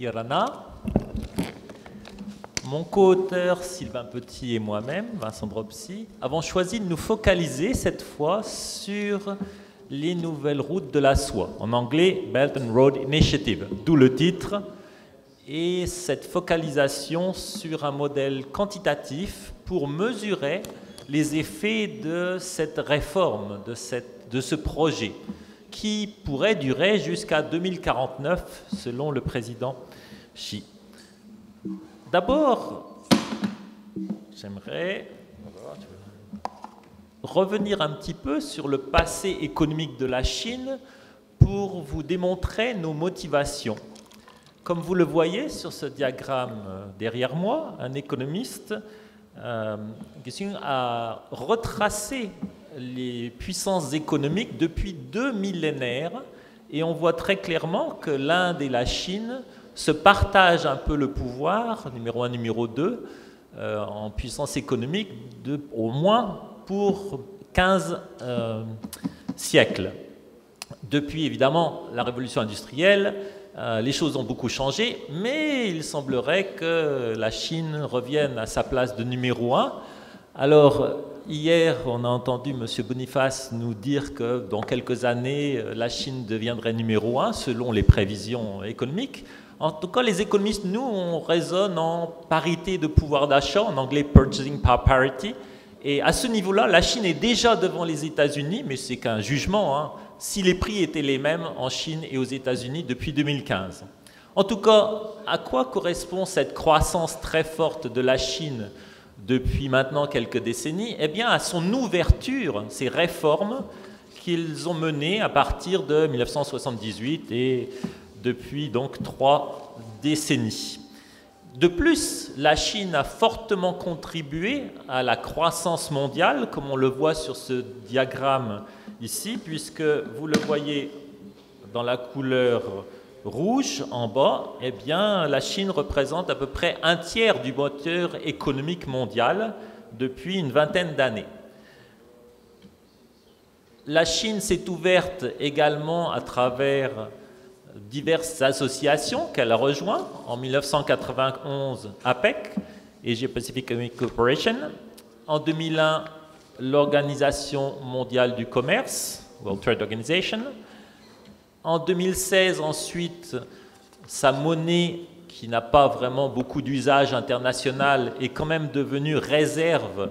Irana. Mon co-auteur Sylvain Petit et moi-même, Vincent Dropsy, avons choisi de nous focaliser cette fois sur les nouvelles routes de la soie, en anglais Belt and Road Initiative, d'où le titre, et cette focalisation sur un modèle quantitatif pour mesurer les effets de cette réforme, de ce projet, qui pourrait durer jusqu'à 2049, selon le président Xi. D'abord, j'aimerais revenir un petit peu sur le passé économique de la Chine pour vous démontrer nos motivations. Comme vous le voyez sur ce diagramme derrière moi, un économiste a retracé les puissances économiques depuis 2 millénaires et on voit très clairement que l'Inde et la Chine se partagent un peu le pouvoir, numéro 1, numéro 2, en puissance économique, au moins pour 15 siècles. Depuis, évidemment, la révolution industrielle, les choses ont beaucoup changé, mais il semblerait que la Chine revienne à sa place de numéro 1. Alors, hier, on a entendu M. Boniface nous dire que dans quelques années, la Chine deviendrait numéro 1, selon les prévisions économiques. En tout cas, les économistes, nous, on raisonne en parité de pouvoir d'achat, en anglais Purchasing Power Parity. Et à ce niveau-là, la Chine est déjà devant les États-Unis, mais c'est qu'un jugement, hein, si les prix étaient les mêmes en Chine et aux États-Unis depuis 2015. En tout cas, à quoi correspond cette croissance très forte de la Chine depuis maintenant quelques décennies? Eh bien, à son ouverture, ces réformes qu'ils ont menées à partir de 1978 et depuis donc 3 décennies. De plus, la Chine a fortement contribué à la croissance mondiale, comme on le voit sur ce diagramme ici, puisque vous le voyez dans la couleur rouge en bas, eh bien, la Chine représente à peu près un tiers du moteur économique mondial depuis une vingtaine d'années. La Chine s'est ouverte également à travers diverses associations qu'elle a rejointes, en 1991 APEC, Asia-Pacific Economic Cooperation, en 2001 l'Organisation mondiale du commerce, World Trade Organization, en 2016 ensuite sa monnaie qui n'a pas vraiment beaucoup d'usage international est quand même devenue réserve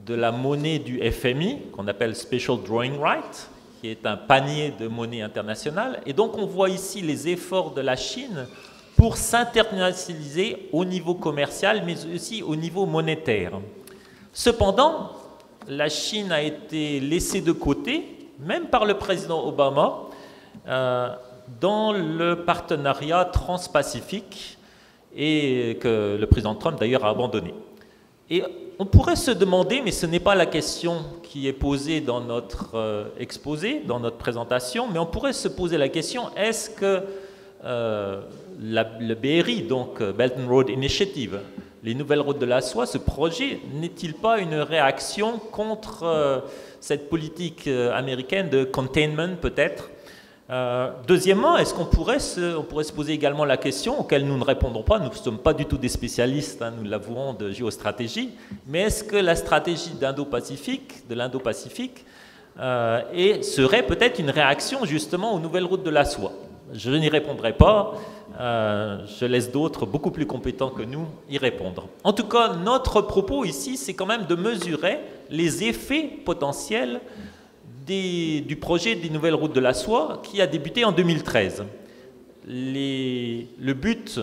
de la monnaie du FMI, qu'on appelle Special Drawing Right, qui est un panier de monnaie internationale. Et donc on voit ici les efforts de la Chine pour s'internationaliser au niveau commercial, mais aussi au niveau monétaire. Cependant, la Chine a été laissée de côté, même par le président Obama, dans le partenariat transpacifique et que le président Trump d'ailleurs a abandonné. Et on pourrait se demander, mais ce n'est pas la question qui est posée dans notre exposé, dans notre présentation, mais on pourrait se poser la question, est-ce que le BRI, donc Belt and Road Initiative, les nouvelles routes de la soie, ce projet, n'est-il pas une réaction contre cette politique américaine de containment peut-être? Deuxièmement, est-ce qu'on pourrait se poser également la question, auquel nous ne répondons pas, nous ne sommes pas du tout des spécialistes, hein, nous l'avouons, de géostratégie, mais est-ce que la stratégie de l'Indo-Pacifique serait peut-être une réaction justement aux nouvelles routes de la soie? Je n'y répondrai pas, je laisse d'autres beaucoup plus compétents que nous y répondre. En tout cas, notre propos ici, c'est quand même de mesurer les effets potentiels du projet des nouvelles routes de la soie qui a débuté en 2013. Le but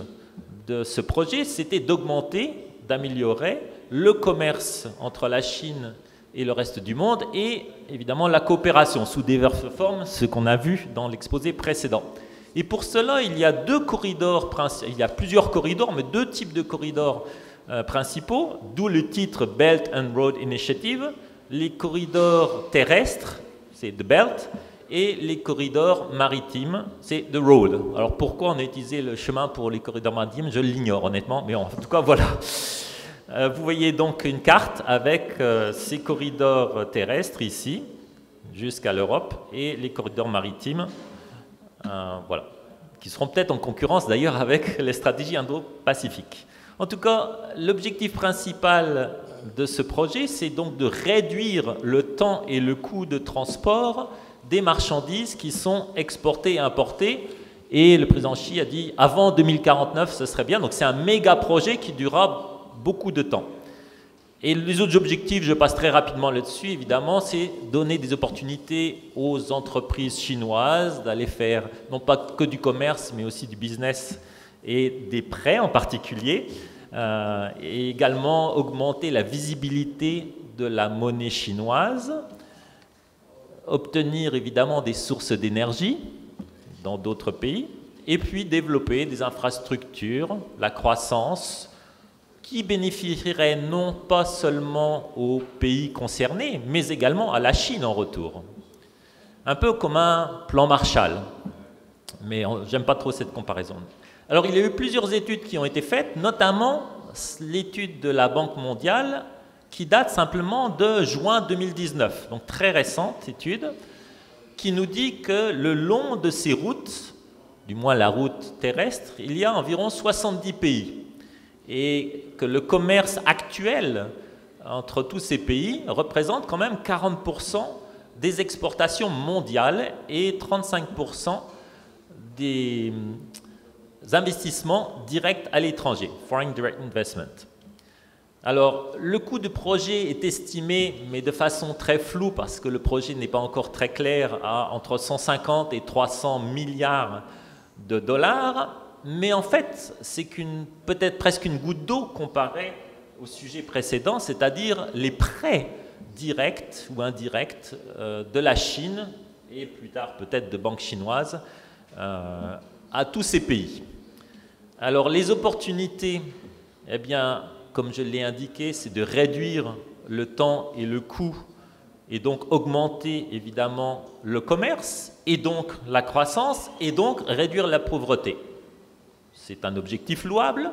de ce projet, c'était d'augmenter, d'améliorer le commerce entre la Chine et le reste du monde et évidemment la coopération sous diverses formes, ce qu'on a vu dans l'exposé précédent. Et pour cela, il y a plusieurs corridors, mais 2 types de corridors principaux, d'où le titre Belt and Road Initiative, les corridors terrestres, c'est The Belt, et les corridors maritimes, c'est The Road. Alors pourquoi on a utilisé le chemin pour les corridors maritimes, je l'ignore honnêtement, mais en tout cas voilà. Vous voyez donc une carte avec ces corridors terrestres ici, jusqu'à l'Europe, et les corridors maritimes, voilà. qui seront peut-être en concurrence d'ailleurs avec les stratégies Indo-Pacifique. En tout cas, l'objectif principal de ce projet, c'est donc de réduire le temps et le coût de transport des marchandises qui sont exportées et importées. Et le président Xi a dit avant 2049, ce serait bien. Donc c'est un méga projet qui durera beaucoup de temps. Et les autres objectifs, je passe très rapidement là-dessus, évidemment, c'est donner des opportunités aux entreprises chinoises d'aller faire non pas que du commerce, mais aussi du business et des prêts en particulier, et également augmenter la visibilité de la monnaie chinoise, obtenir évidemment des sources d'énergie dans d'autres pays, et puis développer des infrastructures, la croissance, qui bénéficierait non pas seulement aux pays concernés, mais également à la Chine en retour. Un peu comme un plan Marshall, mais j'aime pas trop cette comparaison. Alors il y a eu plusieurs études qui ont été faites, notamment l'étude de la Banque mondiale, qui date simplement de juin 2019, donc très récente étude, qui nous dit que le long de ces routes, du moins la route terrestre, il y a environ 70 pays. Et que le commerce actuel entre tous ces pays représente quand même 40% des exportations mondiales et 35% des investissements directs à l'étranger, Foreign Direct Investment. Alors, le coût du projet est estimé, mais de façon très floue, parce que le projet n'est pas encore très clair, à entre 150 et 300 milliards de dollars. Mais en fait, c'est peut-être presque une goutte d'eau comparée au sujet précédent, c'est-à-dire les prêts directs ou indirects de la Chine et plus tard peut-être de banques chinoises à tous ces pays. Alors les opportunités, eh bien, comme je l'ai indiqué, c'est de réduire le temps et le coût et donc augmenter évidemment le commerce et donc la croissance et donc réduire la pauvreté. C'est un objectif louable,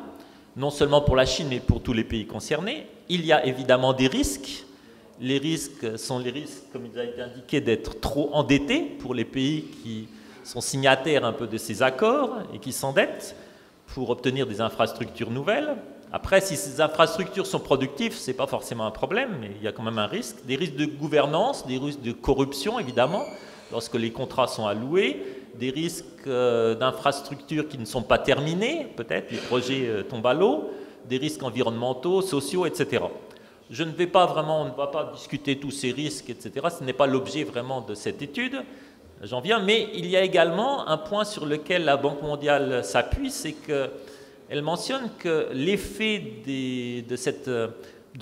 non seulement pour la Chine, mais pour tous les pays concernés. Il y a évidemment des risques. Les risques sont les risques, comme il a été indiqué, d'être trop endettés pour les pays qui sont signataires un peu de ces accords et qui s'endettent pour obtenir des infrastructures nouvelles. Après, si ces infrastructures sont productives, ce n'est pas forcément un problème, mais il y a quand même un risque. Des risques de gouvernance, des risques de corruption, évidemment, lorsque les contrats sont alloués, des risques d'infrastructures qui ne sont pas terminés, peut-être, les projets tombent à l'eau, des risques environnementaux, sociaux, etc. On ne va pas discuter tous ces risques, etc. Ce n'est pas l'objet vraiment de cette étude, j'en viens, mais il y a également un point sur lequel la Banque mondiale s'appuie, c'est qu'elle mentionne que l'effet de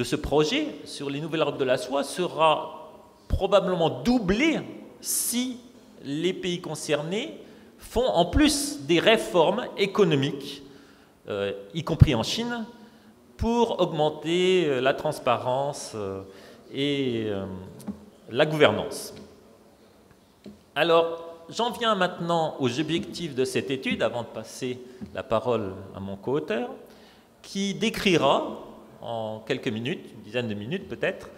ce projet sur les nouvelles routes de la soie sera probablement doublé si les pays concernés font en plus des réformes économiques, y compris en Chine, pour augmenter la transparence et la gouvernance. Alors, j'en viens maintenant aux objectifs de cette étude, avant de passer la parole à mon co-auteur, qui décrira en quelques minutes, une dizaine de minutes peut-être,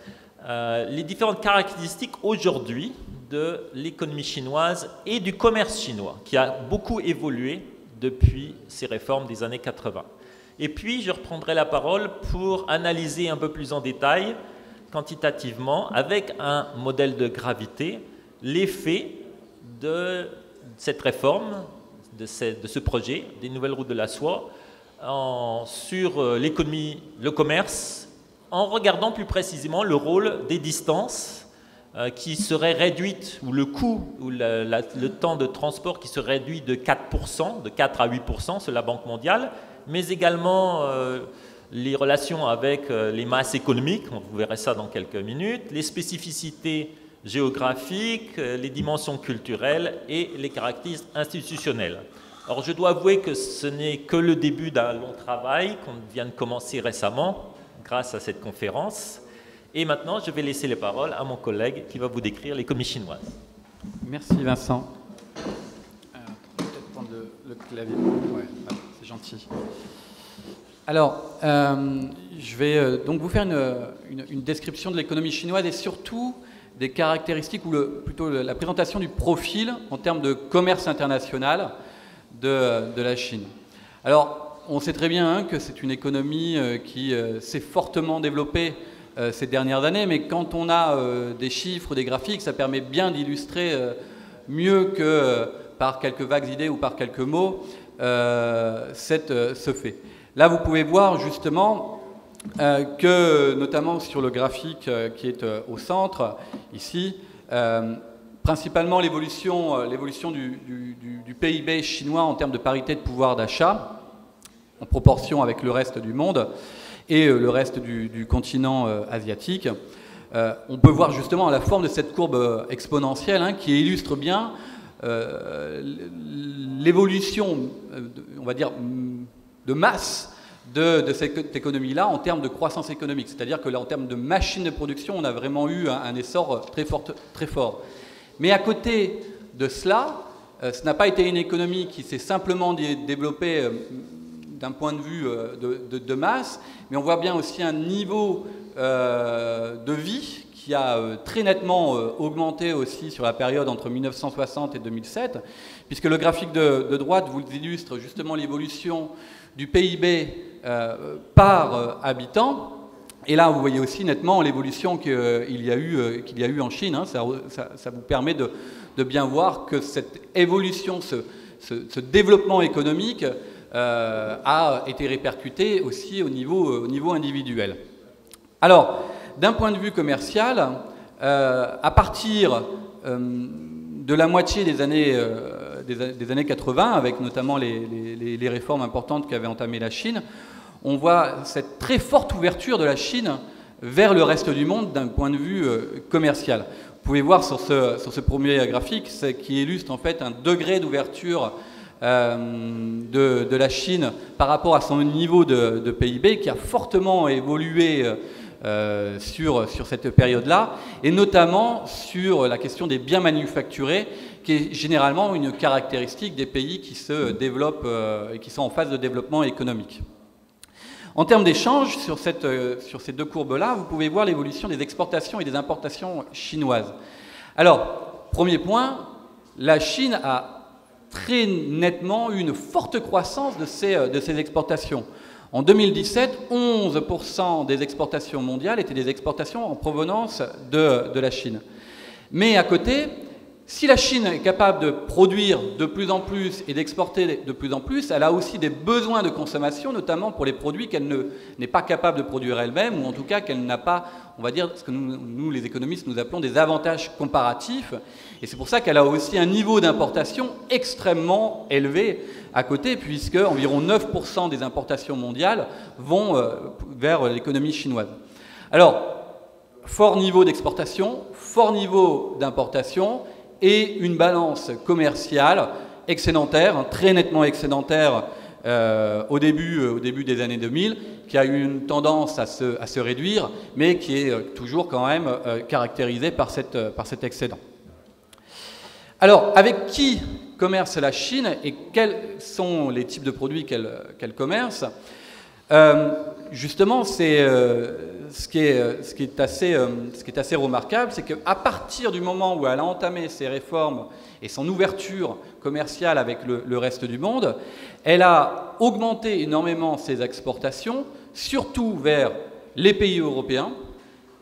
les différentes caractéristiques aujourd'hui de l'économie chinoise et du commerce chinois, qui a beaucoup évolué depuis ces réformes des années 80. Et puis, je reprendrai la parole pour analyser un peu plus en détail, quantitativement, avec un modèle de gravité, l'effet de cette réforme, de ce projet, des nouvelles routes de la soie, sur l'économie, le commerce, en regardant plus précisément le rôle des distances qui seraient réduites, ou le coût, ou le temps de transport qui serait réduit de 4%, de 4 à 8% sur la Banque mondiale, mais également les relations avec les masses économiques, vous verrez ça dans quelques minutes, les spécificités géographiques, les dimensions culturelles et les caractéristiques institutionnelles. Alors je dois avouer que ce n'est que le début d'un long travail qu'on vient de commencer récemment grâce à cette conférence. Et maintenant, je vais laisser les paroles à mon collègue qui va vous décrire l'économie chinoise. Merci Vincent. Peut-être prendre le clavier. Ouais, c'est gentil. Alors, je vais donc vous faire une description de l'économie chinoise et surtout des caractéristiques, ou plutôt la présentation du profil en termes de commerce international de la Chine. Alors, on sait très bien que c'est une économie qui s'est fortement développée ces dernières années, mais quand on a des chiffres, des graphiques, ça permet bien d'illustrer mieux que par quelques vagues idées ou par quelques mots ce fait. Là, vous pouvez voir justement que, notamment sur le graphique qui est au centre, ici, principalement l'évolution du PIB chinois en termes de parité de pouvoir d'achat, en proportion avec le reste du monde et le reste du continent asiatique. On peut voir justement la forme de cette courbe exponentielle qui illustre bien l'évolution, on va dire, de masse de cette économie-là en termes de croissance économique. C'est-à-dire que là, en termes de machines de production, on a vraiment eu un essor très fort. Mais à côté de cela, ce n'a pas été une économie qui s'est simplement développée d'un point de vue de masse, mais on voit bien aussi un niveau de vie qui a très nettement augmenté aussi sur la période entre 1960 et 2007, puisque le graphique de droite vous illustre justement l'évolution du PIB par habitant. Et là, vous voyez aussi nettement l'évolution qu'il y a eu en Chine. Ça vous permet de bien voir que cette évolution, ce développement économique a été répercuté aussi au niveau individuel. Alors, d'un point de vue commercial, à partir de la moitié des années 80, avec notamment les réformes importantes qu'avait entamées la Chine, on voit cette très forte ouverture de la Chine vers le reste du monde d'un point de vue commercial. Vous pouvez voir sur ce premier graphique qui illustre en fait un degré d'ouverture de la Chine par rapport à son niveau de PIB qui a fortement évolué sur cette période-là, et notamment sur la question des biens manufacturés, qui est généralement une caractéristique des pays qui se développent et qui sont en phase de développement économique. En termes d'échanges, sur ces deux courbes-là, vous pouvez voir l'évolution des exportations et des importations chinoises. Alors, premier point, la Chine a très nettement eu une forte croissance de ses exportations. En 2017, 11% des exportations mondiales étaient des exportations en provenance de la Chine. Mais à côté, si la Chine est capable de produire de plus en plus et d'exporter de plus en plus, elle a aussi des besoins de consommation, notamment pour les produits qu'elle n'est pas capable de produire elle-même, ou en tout cas qu'elle n'a pas, on va dire, ce que nous, les économistes, nous appelons des avantages comparatifs. Et c'est pour ça qu'elle a aussi un niveau d'importation extrêmement élevé à côté, puisque environ 9% des importations mondiales vont vers l'économie chinoise. Alors, fort niveau d'exportation, fort niveau d'importation, et une balance commerciale excédentaire, très nettement excédentaire au début des années 2000, qui a eu une tendance à se réduire, mais qui est toujours quand même caractérisée par cet excédent. Alors, avec qui commerce la Chine et quels sont les types de produits qu'elle commerce? Justement, ce qui est assez remarquable, c'est qu'à partir du moment où elle a entamé ses réformes et son ouverture commerciale avec le reste du monde, elle a augmenté énormément ses exportations, surtout vers les pays européens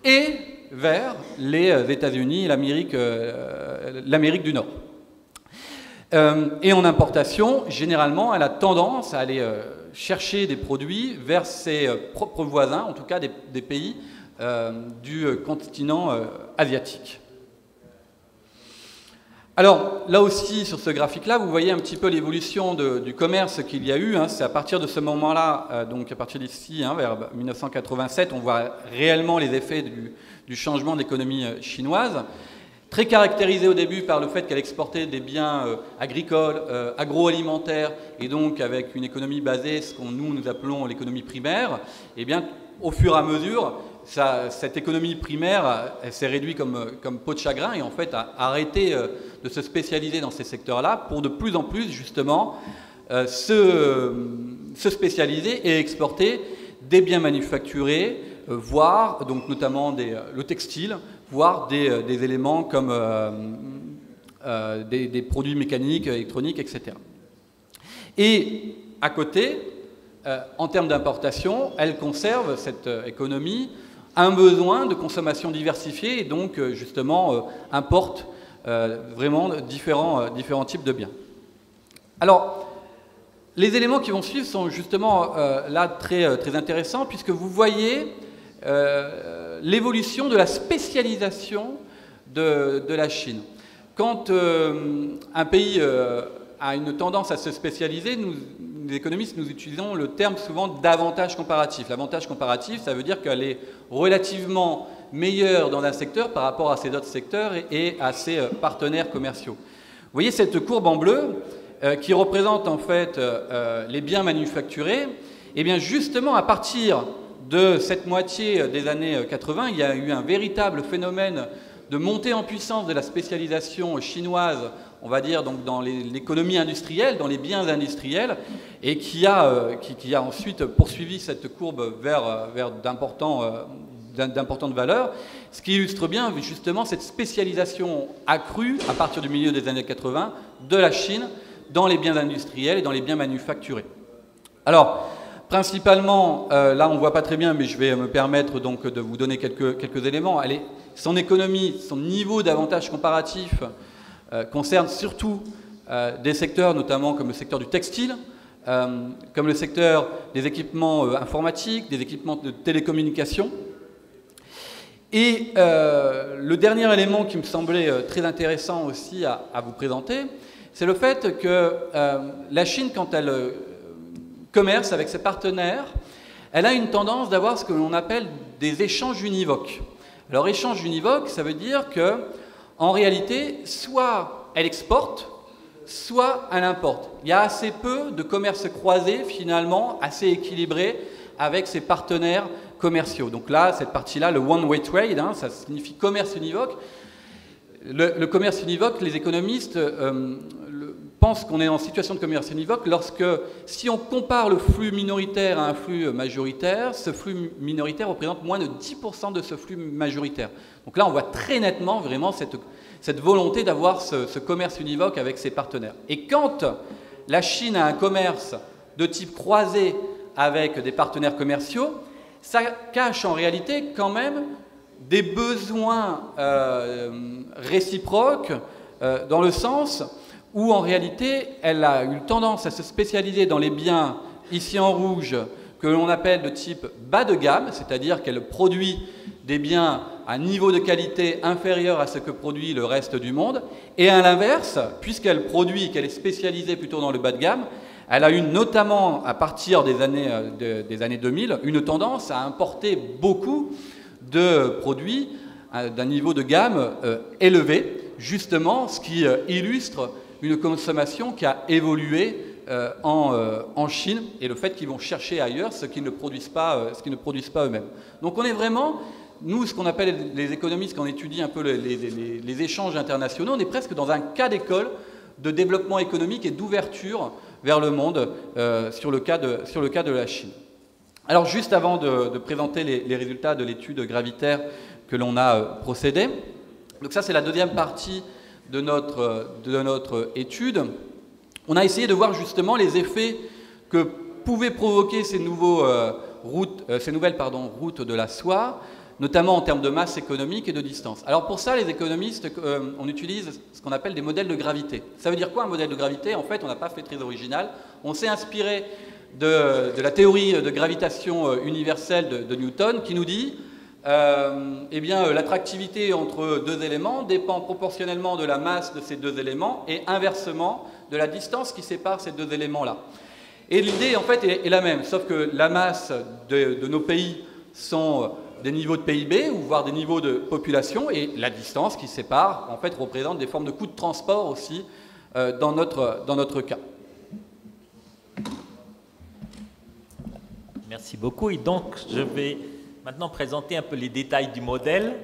et vers les États-Unis et l'Amérique du Nord. Et en importation, généralement, elle a tendance à aller chercher des produits vers ses propres voisins, en tout cas des pays du continent asiatique. Alors, là aussi, sur ce graphique-là, vous voyez un petit peu l'évolution du commerce qu'il y a eu. C'est à partir de ce moment-là, donc à partir d'ici, vers 1987, on voit réellement les effets du changement de l'économie chinoise. Très caractérisée au début par le fait qu'elle exportait des biens agricoles, agroalimentaires, et donc avec une économie basée, ce que nous appelons l'économie primaire. Et bien, au fur et à mesure, cette économie primaire, elle s'est réduite comme peau de chagrin, et en fait a arrêté de se spécialiser dans ces secteurs-là pour de plus en plus, justement, se spécialiser et exporter des biens manufacturés, voire, donc notamment le textile, voire des éléments comme des produits mécaniques, électroniques, etc. Et à côté, en termes d'importation, elle conserve, cette économie, un besoin de consommation diversifiée et donc justement importe vraiment différents types de biens. Alors, les éléments qui vont suivre sont justement là très intéressants puisque vous voyez l'évolution de la spécialisation de la Chine. Quand un pays a une tendance à se spécialiser, nous, les économistes, nous utilisons le terme souvent d'avantage comparatif. L'avantage comparatif, ça veut dire qu'elle est relativement meilleure dans un secteur par rapport à ses autres secteurs et à ses partenaires commerciaux. Vous voyez cette courbe en bleu qui représente en fait les biens manufacturés. Et bien justement, à partir de cette moitié des années 80, il y a eu un véritable phénomène de montée en puissance de la spécialisation chinoise, on va dire donc dans l'économie industrielle, dans les biens industriels, et qui a ensuite poursuivi cette courbe vers d'importantes valeurs, ce qui illustre bien justement cette spécialisation accrue à partir du milieu des années 80 de la Chine dans les biens industriels et dans les biens manufacturés. Alors, principalement, là on ne voit pas très bien, mais je vais me permettre donc de vous donner quelques éléments. Son économie, son niveau d'avantage comparatif concerne surtout des secteurs, notamment comme le secteur du textile, comme le secteur des équipements informatiques, des équipements de télécommunications. Et le dernier élément qui me semblait très intéressant aussi à vous présenter, c'est le fait que la Chine, quand elle commerce avec ses partenaires, elle a une tendance d'avoir ce que l'on appelle des échanges univoques. Alors, échange univoque, ça veut dire que, en réalité, soit elle exporte, soit elle importe. Il y a assez peu de commerce croisé, finalement, assez équilibré avec ses partenaires commerciaux. Donc là, cette partie-là, le one-way trade, hein, ça signifie commerce univoque. Le commerce univoque, les économistes pensent qu'on est en situation de commerce univoque lorsque, si on compare le flux minoritaire à un flux majoritaire, ce flux minoritaire représente moins de 10% de ce flux majoritaire. Donc là, on voit très nettement vraiment cette volonté d'avoir ce commerce univoque avec ses partenaires. Et quand la Chine a un commerce de type croisé avec des partenaires commerciaux, ça cache en réalité quand même des besoins réciproques dans le sens où en réalité elle a eu tendance à se spécialiser dans les biens ici en rouge que l'on appelle de type bas de gamme, c'est-à-dire qu'elle produit des biens à niveau de qualité inférieur à ce que produit le reste du monde, et à l'inverse, puisqu'elle produit, qu'elle est spécialisée plutôt dans le bas de gamme, elle a eu notamment à partir des années 2000 une tendance à importer beaucoup de produits d'un niveau de gamme élevé, justement ce qui illustre une consommation qui a évolué en Chine et le fait qu'ils vont chercher ailleurs ce qu'ils ne produisent pas eux-mêmes. Donc on est vraiment, nous ce qu'on appelle les économistes, quand on étudie un peu les échanges internationaux, on est presque dans un cas d'école de développement économique et d'ouverture vers le monde sur le cas de la Chine. Alors juste avant de présenter les résultats de l'étude gravitaire que l'on a procédé, donc ça c'est la deuxième partie de notre étude, on a essayé de voir justement les effets que pouvaient provoquer ces nouvelles routes de la soie, notamment en termes de masse économique et de distance. Alors pour ça, les économistes, on utilise ce qu'on appelle des modèles de gravité. Ça veut dire quoi un modèle de gravité? En fait, on n'a pas fait très original. On s'est inspiré de la théorie de gravitation universelle de Newton qui nous dit l'attractivité entre deux éléments dépend proportionnellement de la masse de ces deux éléments et inversement de la distance qui sépare ces deux éléments-là. Et l'idée, en fait, est la même, sauf que la masse de nos pays sont des niveaux de PIB, ou voire des niveaux de population, et la distance qui sépare, en fait, représente des formes de coûts de transport aussi dans notre cas. Merci beaucoup. Et donc, je vais maintenant présenter un peu les détails du modèle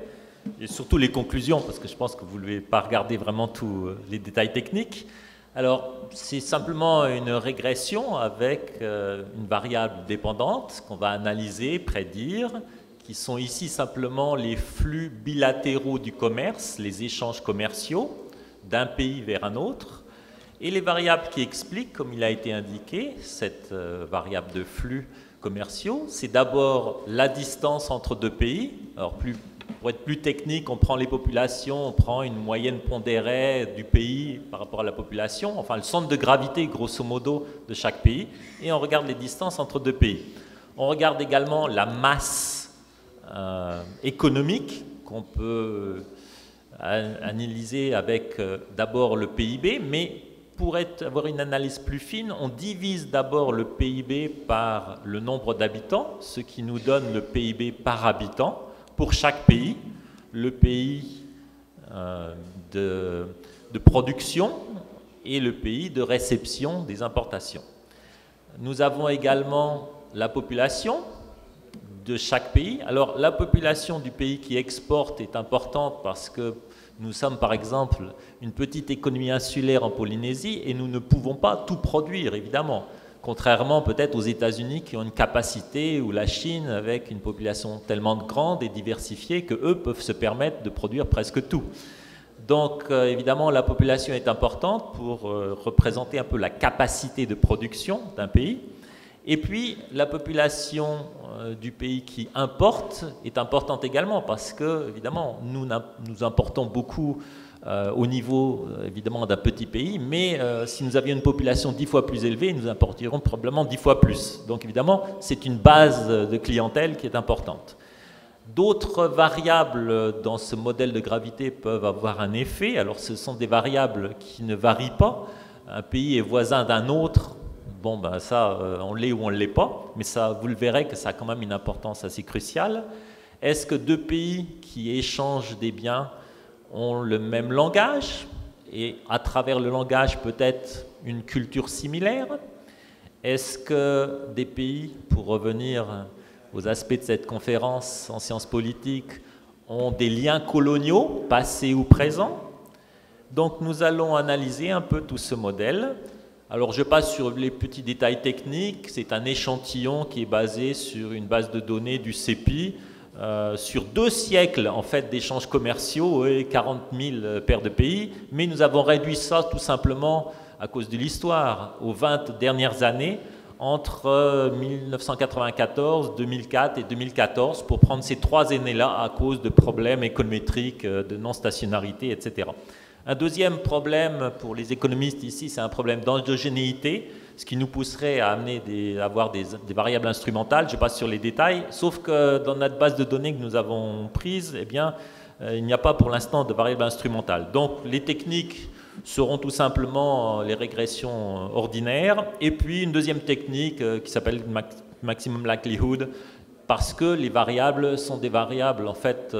et surtout les conclusions, parce que je pense que vous ne voulez pas regarder vraiment tous les détails techniques. Alors, c'est simplement une régression avec une variable dépendante qu'on va analyser, prédire, qui sont ici simplement les flux bilatéraux du commerce, les échanges commerciaux d'un pays vers un autre. Et les variables qui expliquent, comme il a été indiqué, cette variable de flux commerciaux, c'est d'abord la distance entre deux pays. Alors, pour être plus technique, on prend les populations, on prend une moyenne pondérée du pays par rapport à la population, enfin le centre de gravité, grosso modo, de chaque pays, et on regarde les distances entre deux pays. On regarde également la masse économique qu'on peut analyser avec d'abord le PIB, mais pour avoir une analyse plus fine, on divise d'abord le PIB par le nombre d'habitants, ce qui nous donne le PIB par habitant pour chaque pays, le pays de production et le pays de réception des importations. Nous avons également la population de chaque pays. Alors la population du pays qui exporte est importante parce que nous sommes par exemple une petite économie insulaire en Polynésie et nous ne pouvons pas tout produire évidemment, contrairement peut-être aux États-Unis qui ont une capacité, ou la Chine avec une population tellement grande et diversifiée que eux peuvent se permettre de produire presque tout. Donc évidemment la population est importante pour représenter un peu la capacité de production d'un pays. Et puis, la population du pays qui importe est importante également parce que, évidemment, nous importons beaucoup au niveau, évidemment, d'un petit pays, mais si nous avions une population 10 fois plus élevée, nous importerions probablement 10 fois plus. Donc, évidemment, c'est une base de clientèle qui est importante. D'autres variables dans ce modèle de gravité peuvent avoir un effet. Alors, ce sont des variables qui ne varient pas. Un pays est voisin d'un autre. Bon, ben ça, on l'est ou on ne l'est pas, mais ça, vous le verrez que ça a quand même une importance assez cruciale. Est-ce que deux pays qui échangent des biens ont le même langage et à travers le langage peut-être une culture similaire? Est-ce que des pays, pour revenir aux aspects de cette conférence en sciences politiques, ont des liens coloniaux, passés ou présents? Donc nous allons analyser un peu tout ce modèle. Alors je passe sur les petits détails techniques. C'est un échantillon qui est basé sur une base de données du CEPI, sur 2 siècles en fait d'échanges commerciaux et 40 000 paires de pays. Mais nous avons réduit ça tout simplement à cause de l'histoire aux 20 dernières années, entre 1994, 2004 et 2014, pour prendre ces 3 années-là à cause de problèmes économétriques, de non-stationnarité, etc. Un deuxième problème pour les économistes ici, c'est un problème d'endogénéité, ce qui nous pousserait à avoir des variables instrumentales. Je passe sur les détails, sauf que dans notre base de données que nous avons prise, eh bien, il n'y a pas pour l'instant de variables instrumentales. Donc les techniques seront tout simplement les régressions ordinaires, et puis une deuxième technique qui s'appelle maximum likelihood, parce que les variables sont des variables en fait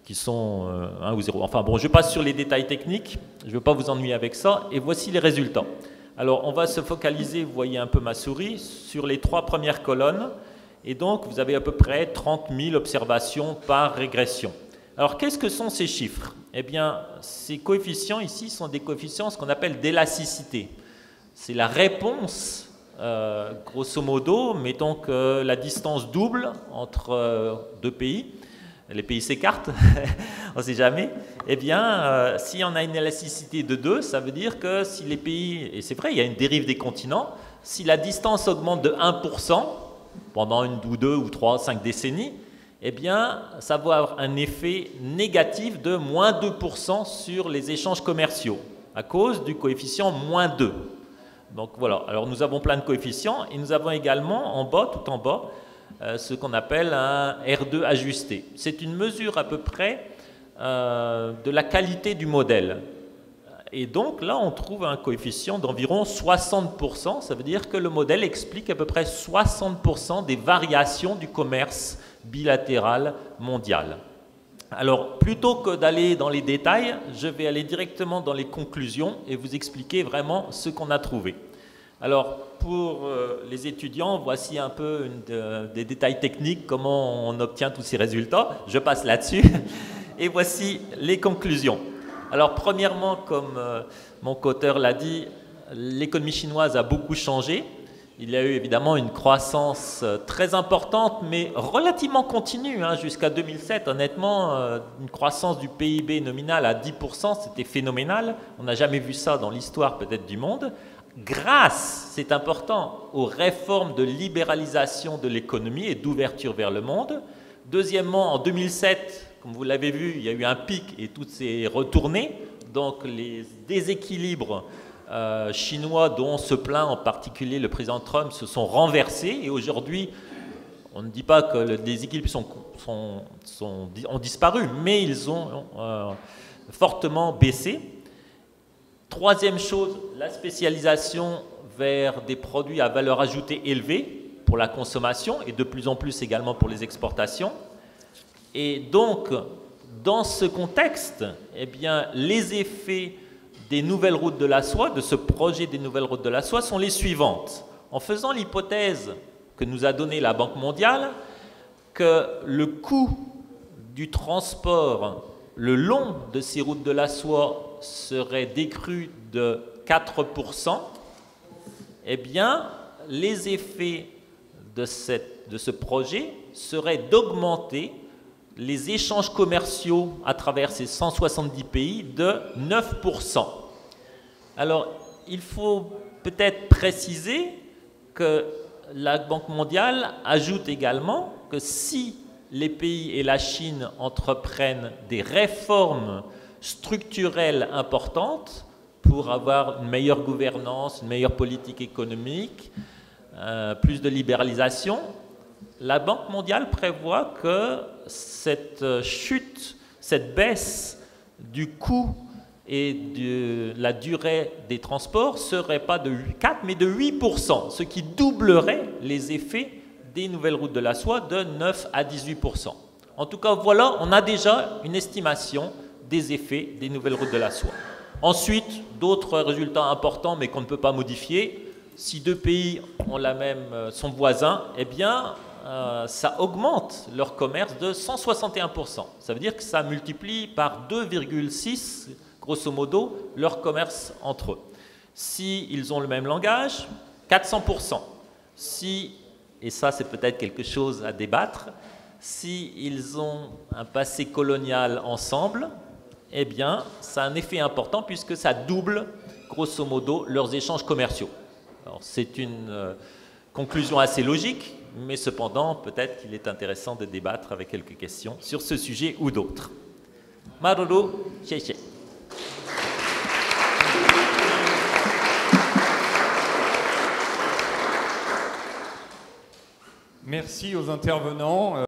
qui sont 1 ou 0. Enfin bon, je passe sur les détails techniques, je ne veux pas vous ennuyer avec ça, et voici les résultats. Alors on va se focaliser, vous voyez un peu ma souris, sur les 3 premières colonnes, et donc vous avez à peu près 30 000 observations par régression. Alors qu'est-ce que sont ces chiffres? Eh bien, ces coefficients ici sont des coefficients, ce qu'on appelle d'élasticité. C'est la réponse, grosso modo, mettons que la distance double entre 2 pays, les pays s'écartent, on ne sait jamais, eh bien, si on a une élasticité de 2, ça veut dire que si les pays, et c'est vrai, il y a une dérive des continents, si la distance augmente de 1% pendant 1 ou 2 ou 3, 5 décennies, eh bien, ça va avoir un effet négatif de moins 2% sur les échanges commerciaux, à cause du coefficient moins 2. Donc voilà, alors nous avons plein de coefficients, et nous avons également en bas, tout en bas, ce qu'on appelle un R2 ajusté. C'est une mesure à peu près de la qualité du modèle. Et donc là, on trouve un coefficient d'environ 60%. Ça veut dire que le modèle explique à peu près 60% des variations du commerce bilatéral mondial. Alors, plutôt que d'aller dans les détails, je vais aller directement dans les conclusions et vous expliquer vraiment ce qu'on a trouvé. Alors, pour les étudiants, voici un peu des détails techniques, comment on obtient tous ces résultats. Je passe là-dessus. Et voici les conclusions. Alors, premièrement, comme mon co-auteur l'a dit, l'économie chinoise a beaucoup changé. il y a eu évidemment une croissance très importante, mais relativement continue, hein, jusqu'à 2007. Honnêtement, une croissance du PIB nominal à 10%, c'était phénoménal. On n'a jamais vu ça dans l'histoire peut-être du monde. Grâce, c'est important, aux réformes de libéralisation de l'économie et d'ouverture vers le monde. Deuxièmement, en 2007, comme vous l'avez vu, il y a eu un pic et tout s'est retourné. Donc les déséquilibres chinois dont se plaint en particulier le président Trump se sont renversés. Et aujourd'hui, on ne dit pas que les déséquilibres ont disparu, mais ils ont fortement baissé. Troisième chose, la spécialisation vers des produits à valeur ajoutée élevée pour la consommation et de plus en plus également pour les exportations. Et donc, dans ce contexte, eh bien, les effets des nouvelles routes de la soie, de ce projet des nouvelles routes de la soie, sont les suivantes. En faisant l'hypothèse que nous a donnée la Banque mondiale, que le coût du transport le long de ces routes de la soie serait décru de 4%, eh bien, les effets de ce projet serait d'augmenter les échanges commerciaux à travers ces 170 pays de 9%. Alors, il faut peut-être préciser que la Banque mondiale ajoute également que si les pays et la Chine entreprennent des réformes structurelles importantes pour avoir une meilleure gouvernance, une meilleure politique économique, plus de libéralisation, la Banque mondiale prévoit que cette chute, cette baisse du coût et de la durée des transports serait pas de 4 mais de 8%, ce qui doublerait les effets des nouvelles routes de la soie de 9 à 18%. En tout cas, voilà, on a déjà une estimation des effets des nouvelles routes de la soie. Ensuite, d'autres résultats importants mais qu'on ne peut pas modifier. Si deux pays ont sont voisins, eh bien, ça augmente leur commerce de 161%. Ça veut dire que ça multiplie par 2,6, grosso modo, leur commerce entre eux. S'ils ont le même langage, 400%. Et ça c'est peut-être quelque chose à débattre, s'ils ont un passé colonial ensemble, eh bien, ça a un effet important puisque ça double, grosso modo, leurs échanges commerciaux. Alors, c'est une conclusion assez logique, mais cependant, peut-être qu'il est intéressant de débattre avec quelques questions sur ce sujet ou d'autres. Maruru, xie. Merci aux intervenants.